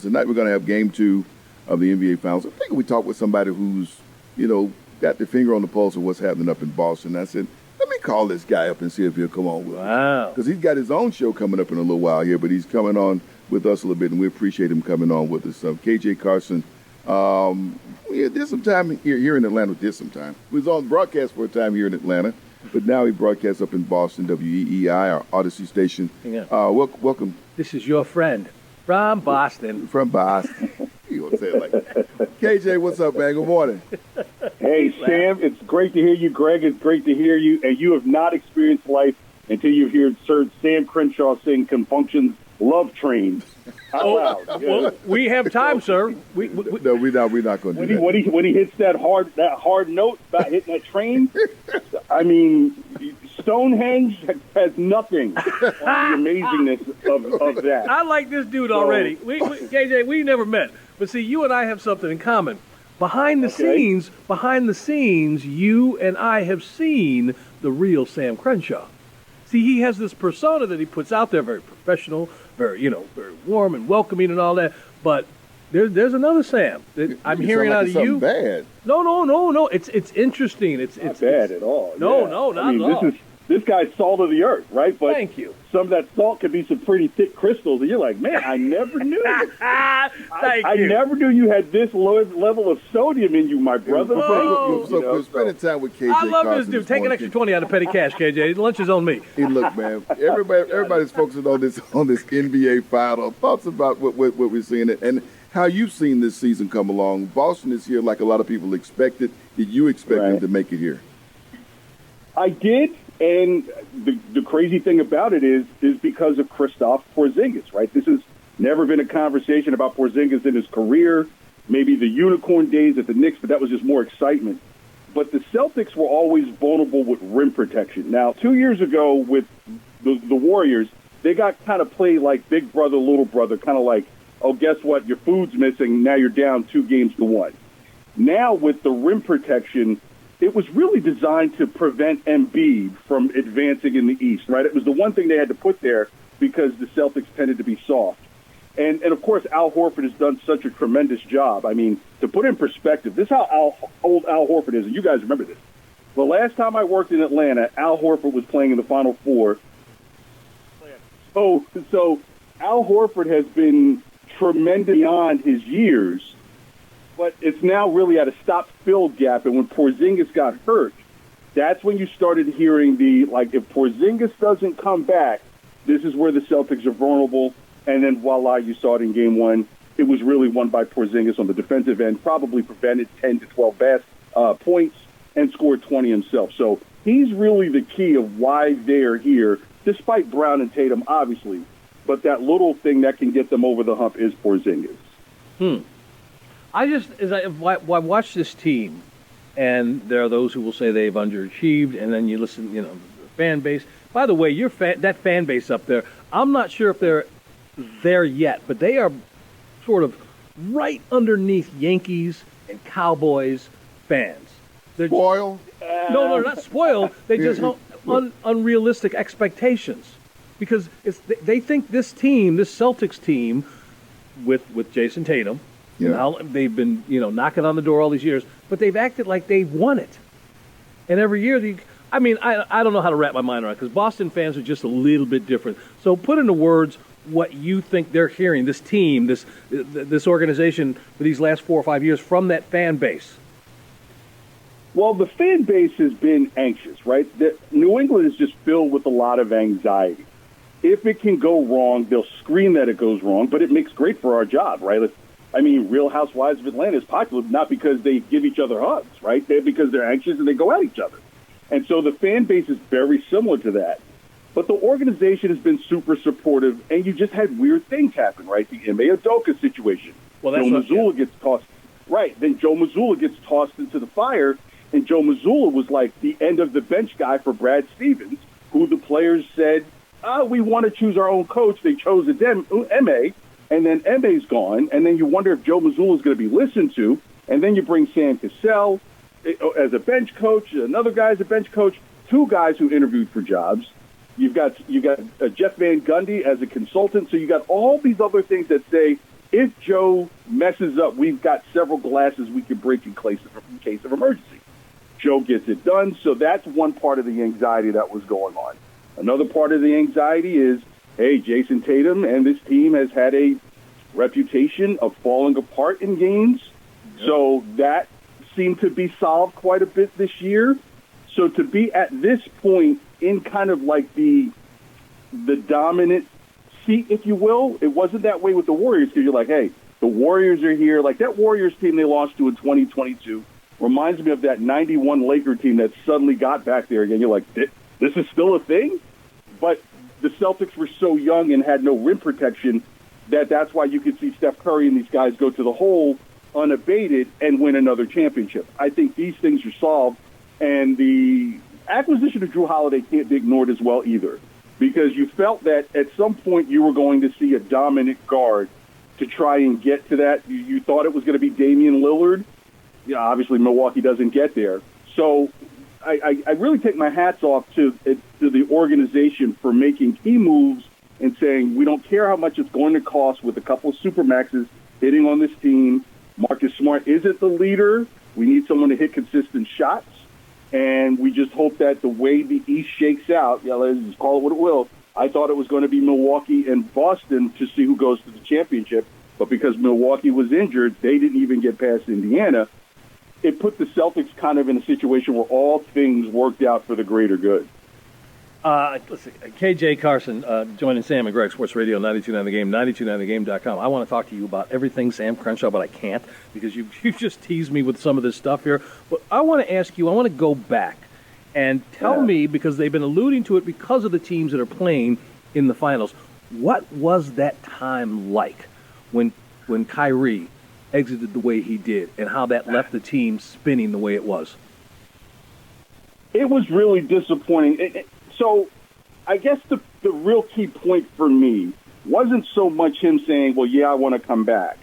Tonight we're going to have game 2 of the NBA Finals. I think we talked with somebody who's, got their finger on the pulse of what's happening up in Boston. I said, let me call this guy up and see if he'll come on with us. Wow. Because he's got his own show coming up in a little while here, but he's coming on with us a little bit, and we appreciate him coming on with us. KJ Clarkson, we did some time here in Atlanta. He was on broadcast for a time here in Atlanta, but now he broadcasts up in Boston, WEEI, our Odyssey station. Yeah. Welcome. This is your friend from Boston. From Boston. You gonna say it like that. KJ, what's up, man? Good morning. Hey, Sam, it's great to hear you. Greg, it's great to hear you. And you have not experienced life until you hear Sir Sam Crenshaw sing Confunktion's Love Train out loud. Well, we have time, sir. No, we're not going to do that. When he hits that hard note about hitting that train, I mean, Stonehenge has nothing on the amazingness of that. I like this dude already. KJ, we never met. But see, you and I have something in common. Behind the scenes, you and I have seen the real Sam Crenshaw. See, he has this persona that he puts out there, very professional, very warm and welcoming and all that. But there's another Sam that I'm hearing out of you. Bad. No. It's interesting. It's not bad at all. No, yeah. not at all. This guy's salt of the earth, right? But thank you. Some of that salt could be some pretty thick crystals, and you're like, man, I never knew. I never knew you had this level of sodium in you, my brother. So spending time with KJ. I love this dude. Take an extra 20 out of petty cash, KJ. Lunch is on me. Hey, look, man. Everybody's focusing on this NBA final. Thoughts about what we're seeing and how you've seen this season come along. Boston is here like a lot of people expected. Did you expect them to make it here? I did. And the crazy thing about it is because of Kristaps Porzingas, right? This has never been a conversation about Porzingas in his career, maybe the unicorn days at the Knicks, but that was just more excitement. But the Celtics were always vulnerable with rim protection. Now, 2 years ago with the Warriors, they got kind of played like big brother, little brother, kind of like, oh, guess what? Your food's missing. Now you're down 2-1. Now with the rim protection, it was really designed to prevent Embiid from advancing in the East, right? It was the one thing they had to put there because the Celtics tended to be soft. And of course, Al Horford has done such a tremendous job. I mean, to put in perspective, this is how old Al Horford is, and you guys remember this. The last time I worked in Atlanta, Al Horford was playing in the Final Four. So Al Horford has been tremendous beyond his years. But it's now really at a stop-fill gap, and when Porzingas got hurt, that's when you started hearing if Porzingas doesn't come back, this is where the Celtics are vulnerable, and then voila, you saw it in Game 1. It was really won by Porzingas on the defensive end, probably prevented 10 to 12 points, and scored 20 himself. So he's really the key of why they're here, despite Brown and Tatum, obviously. But that little thing that can get them over the hump is Porzingas. As I watch this team, and there are those who will say they've underachieved, and then you listen, the fan base. By the way, that fan base up there, I'm not sure if they're there yet, but they are sort of right underneath Yankees and Cowboys fans. They're spoiled? No, they're not spoiled. They just have unrealistic expectations because they think this team, this Celtics team, with Jason Tatum. Yeah. Now they've been, knocking on the door all these years, but they've acted like they've won it. And every year, I don't know how to wrap my mind around it because Boston fans are just a little bit different. So put into words what you think they're hearing, this team, this organization for these last 4 or 5 years from that fan base. Well, the fan base has been anxious, right? New England is just filled with a lot of anxiety. If it can go wrong, they'll scream that it goes wrong, but it makes great for our job, right? Real Housewives of Atlanta is popular not because they give each other hugs, right? Because they're anxious and they go at each other. And so the fan base is very similar to that. But the organization has been super supportive, and you just had weird things happen, right? The Ime Udoka situation. Well, that's Joe Mazzulla gets tossed. Right. Then Joe Mazzulla gets tossed into the fire, and Joe Mazzulla was like the end of the bench guy for Brad Stevens, who the players said, we want to choose our own coach. They chose Ime. And then Emme's gone, and then you wonder if Joe Mazzulla is going to be listened to, and then you bring Sam Cassell as a bench coach, another guy as a bench coach, 2 guys who interviewed for jobs. You've got Jeff Van Gundy as a consultant, so you got all these other things that say if Joe messes up, we've got several glasses we could break in case of emergency. Joe gets it done, so that's one part of the anxiety that was going on. Another part of the anxiety is, hey, Jason Tatum and this team has had a reputation of falling apart in games, so that seemed to be solved quite a bit this year. So to be at this point in kind of like the dominant seat, if you will, it wasn't that way with the Warriors, because you're like, hey, the Warriors are here. Like that Warriors team they lost to in 2022 reminds me of that 91 Laker team that suddenly got back there again. You're like, this is still a thing? But the Celtics were so young and had no rim protection that's why you could see Steph Curry and these guys go to the hole unabated and win another championship. I think these things are solved, and the acquisition of Drew Holiday can't be ignored as well either, because you felt that at some point you were going to see a dominant guard to try and get to that. You thought it was going to be Damian Lillard. Yeah, obviously Milwaukee doesn't get there. So I really take my hats off to the organization for making key moves and saying, we don't care how much it's going to cost with a couple of supermaxes hitting on this team. Marcus Smart isn't the leader. We need someone to hit consistent shots. And we just hope that the way the East shakes out, let's just call it what it will. I thought it was going to be Milwaukee and Boston to see who goes to the championship. But because Milwaukee was injured, they didn't even get past Indiana. It put the Celtics kind of in a situation where all things worked out for the greater good. Listen, KJ Carson joining Sam and Greg, Sports Radio 92.9 The Game, 92.9thegame.com. I want to talk to you about everything Sam Crenshaw, but I can't because you just teased me with some of this stuff here. But I want to ask you, I want to go back and tell me, because they've been alluding to it because of the teams that are playing in the finals, what was that time like when Kyrie exited the way he did and how that left the team spinning the way it was? It was really disappointing. So I guess the real key point for me wasn't so much him saying, well, yeah, I want to come back.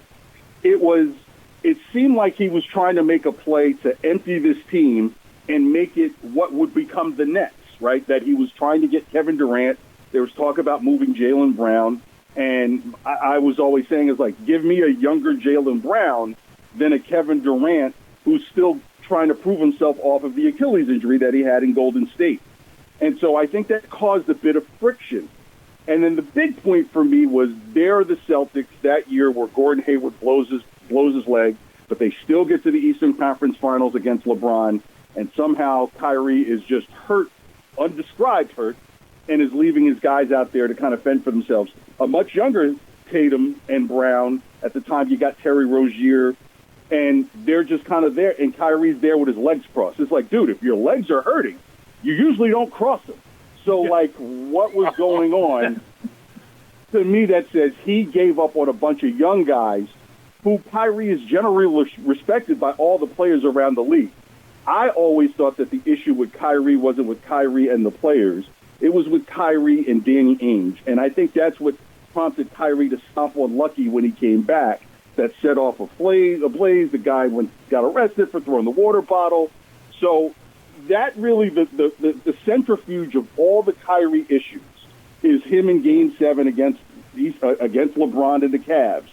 It seemed like he was trying to make a play to empty this team and make it what would become the Nets, right? That he was trying to get Kevin Durant. There was talk about moving Jaylen Brown. And I was always saying, is like, give me a younger Jaylen Brown than a Kevin Durant who's still trying to prove himself off of the Achilles injury that he had in Golden State. And so I think that caused a bit of friction. And then the big point for me was they're the Celtics that year where Gordon Hayward blows his leg, but they still get to the Eastern Conference Finals against LeBron, and somehow Kyrie is just hurt, undescribed hurt, and is leaving his guys out there to kind of fend for themselves. A much younger Tatum and Brown. At the time, you got Terry Rozier, and they're just kind of there, and Kyrie's there with his legs crossed. It's like, dude, if your legs are hurting, you usually don't cross them. So, like, what was going on? To me, that says he gave up on a bunch of young guys who Kyrie is generally respected by all the players around the league. I always thought that the issue with Kyrie wasn't with Kyrie and the players. It was with Kyrie and Danny Ainge. And I think that's what prompted Kyrie to stomp on Lucky when he came back. That set off a blaze. The guy got arrested for throwing the water bottle. So that really, the centrifuge of all the Kyrie issues is him in Game 7 against LeBron and the Cavs,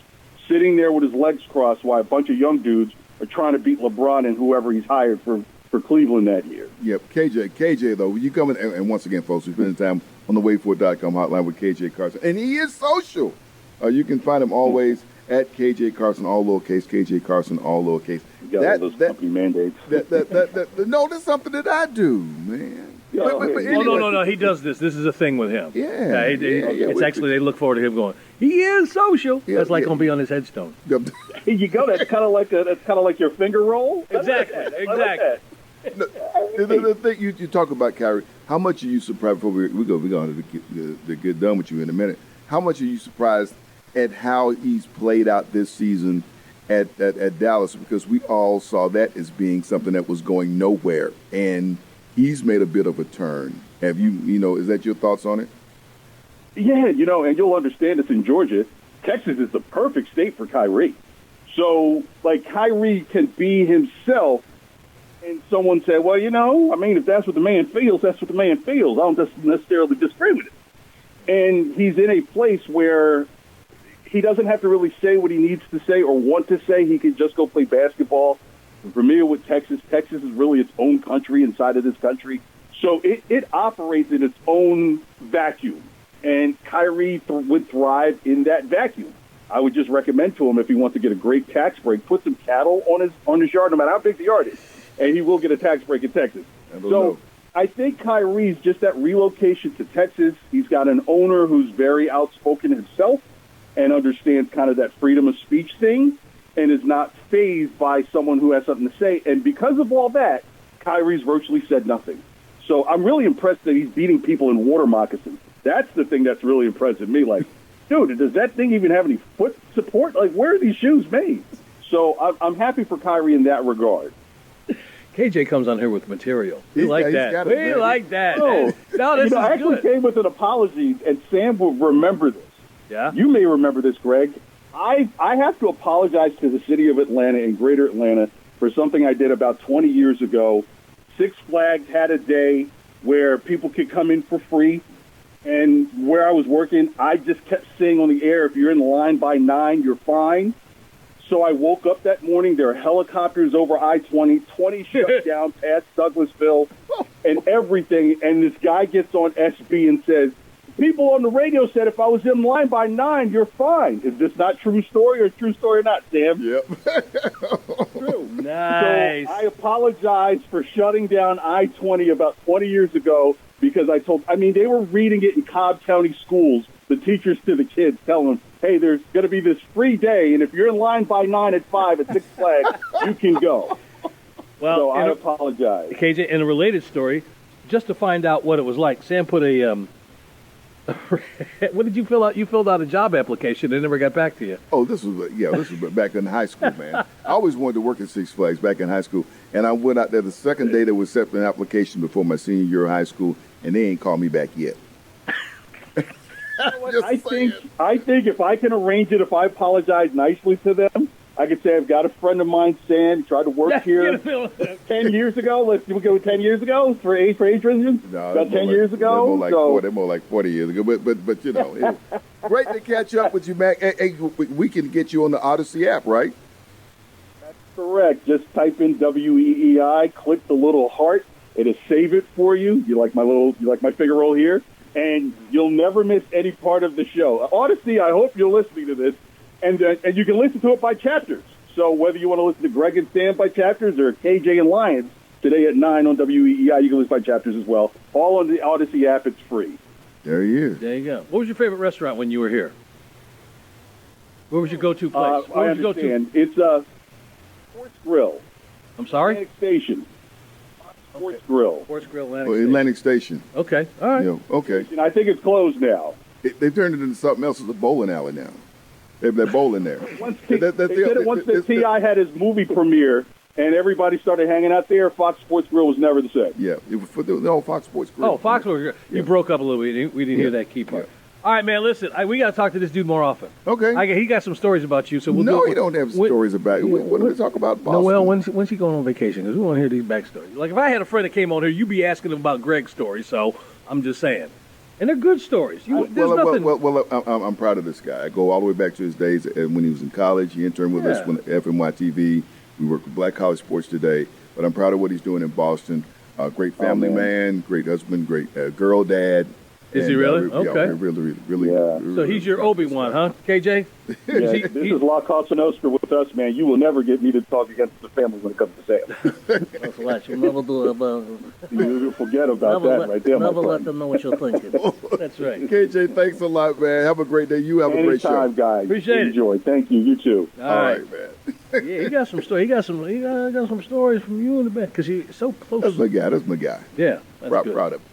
sitting there with his legs crossed while a bunch of young dudes are trying to beat LeBron and whoever he's hired for Cleveland that year. Yep, KJ, though, you come in, and once again, folks, we spend time on the WadeFord.com hotline with KJ Carson, and he is social. You can find him always at KJ Carson, all lowercase, KJ Carson, all lowercase. You got all those company mandates. No, that's something that I do, man. Yeah, No. He does this. This is a thing with him. Yeah. It's actually, they look forward to him going, he is social. Yeah, that's like going to be on his headstone. Here you go. That's kind of like your finger roll. Exactly. The thing you talk about, Kyrie, how much are you surprised, before we're going to get done with you in a minute, how much are you surprised at how he's played out this season at Dallas? Because we all saw that as being something that was going nowhere, and he's made a bit of a turn. Have you, is that your thoughts on it? Yeah, and you'll understand this in Georgia. Texas is the perfect state for Kyrie. So, like, Kyrie can be himself, and someone said, well, if that's what the man feels, that's what the man feels. I don't necessarily disagree with it. And he's in a place where he doesn't have to really say what he needs to say or want to say. He can just go play basketball. Familiar with Texas. Texas is really its own country inside of this country. So it operates in its own vacuum. And Kyrie would thrive in that vacuum. I would just recommend to him, if he wants to get a great tax break, put some cattle on his yard, no matter how big the yard is, and he will get a tax break in Texas. I think Kyrie's just that relocation to Texas. He's got an owner who's very outspoken himself and understands kind of that freedom of speech thing and is not fazed by someone who has something to say. And because of all that, Kyrie's virtually said nothing. So I'm really impressed that he's beating people in water moccasins. That's the thing that's really impressing me. Like, dude, does that thing even have any foot support? Like, where are these shoes made? So I'm happy for Kyrie in that regard. KJ comes on here with material. We like that. We like that. No, this is I actually came with an apology, and Sam will remember this. Yeah? You may remember this, Greg. I have to apologize to the city of Atlanta and Greater Atlanta for something I did about 20 years ago. Six Flags had a day where people could come in for free. And where I was working, I just kept saying on the air, if you're in line by 9, you're fine. So I woke up that morning, there are helicopters over I-20, 20 shut down past Douglasville and everything. And this guy gets on SB and says, people on the radio said if I was in line by 9, you're fine. Is this not true story or true story or not, Sam? Yep. True. Nice. So I apologize for shutting down I-20 about 20 years ago because they were reading it in Cobb County schools, the teachers to the kids, telling them, hey, there's going to be this free day, and if you're in line by 9 at 5 at Six Flags, you can go. Well, so I apologize. KJ, in a related story, just to find out what it was like, Sam put a what did you fill out? You filled out a job application and never got back to you. Oh, this was back in high school, man. I always wanted to work at Six Flags back in high school, and I went out there the second day that was set for an application before my senior year of high school, and they ain't called me back yet. I think if I can arrange it, if I apologize nicely to them, I could say I've got a friend of mine, Sam, tried to work here 10 years ago. Let's go 10 years ago for age reasons. No, about 10 years ago. They're more like 40 years ago. But you know, great to catch up with you, Mac. Hey, we can get you on the Odyssey app, right? That's correct. Just type in WEEI, click the little heart. It'll save it for you. You like my finger roll here, and you'll never miss any part of the show. Odyssey, I hope you're listening to this. And you can listen to it by chapters. So whether you want to listen to Greg and Sam by chapters or KJ and Lions today at 9 on WEEI, you can listen by chapters as well. All on the Odyssey app. It's free. There he is. There you go. What was your favorite restaurant when you were here? Where was your go-to place? I understand. It's Sports Grill. I'm sorry? Atlantic Station. Sports Grill. Sports Grill, Atlantic Station. Okay. All right. Yeah, okay. And I think it's closed now. They've turned it into something else. It's a bowling alley now. They're bowling there. They did it once that T.I. had his movie premiere, and everybody started hanging out there. Fox Sports Grill was never the same. Yeah, it was for the Fox Sports Grill. Oh, Fox Sports Grill. You broke up a little bit. We didn't hear that key part. Yeah. All right, man, listen, we got to talk to this dude more often. Okay. He got some stories about you, so we'll No, he don't have stories about you. What do we talk about Boston? Noel, when's he going on vacation? Because we want to hear these backstories. Like, if I had a friend that came on here, you'd be asking him about Greg's story, so I'm just saying. And they're good stories. I'm proud of this guy. I go all the way back to his days when he was in college. He interned with us on FNY TV. We work with Black College Sports today. But I'm proud of what he's doing in Boston. Great family man, great husband, great girl dad. Is he really? Okay. Really. So he's your Obi-Wan, huh, KJ? This is La Cosa Nostra with us, man. You will never get me to talk against the family when it comes to Sam. That's what you'll never do about. You forget about that right there, Never let them know what you're thinking. That's right. KJ, thanks a lot, man. Have a great day. You have a great show. Anytime, guys. Appreciate it. Enjoy. Thank you. You too. All right, man. Yeah, he got some stories. He got some stories from you in the back because he's so close. That's my guy. Yeah, that's good. Proud of him.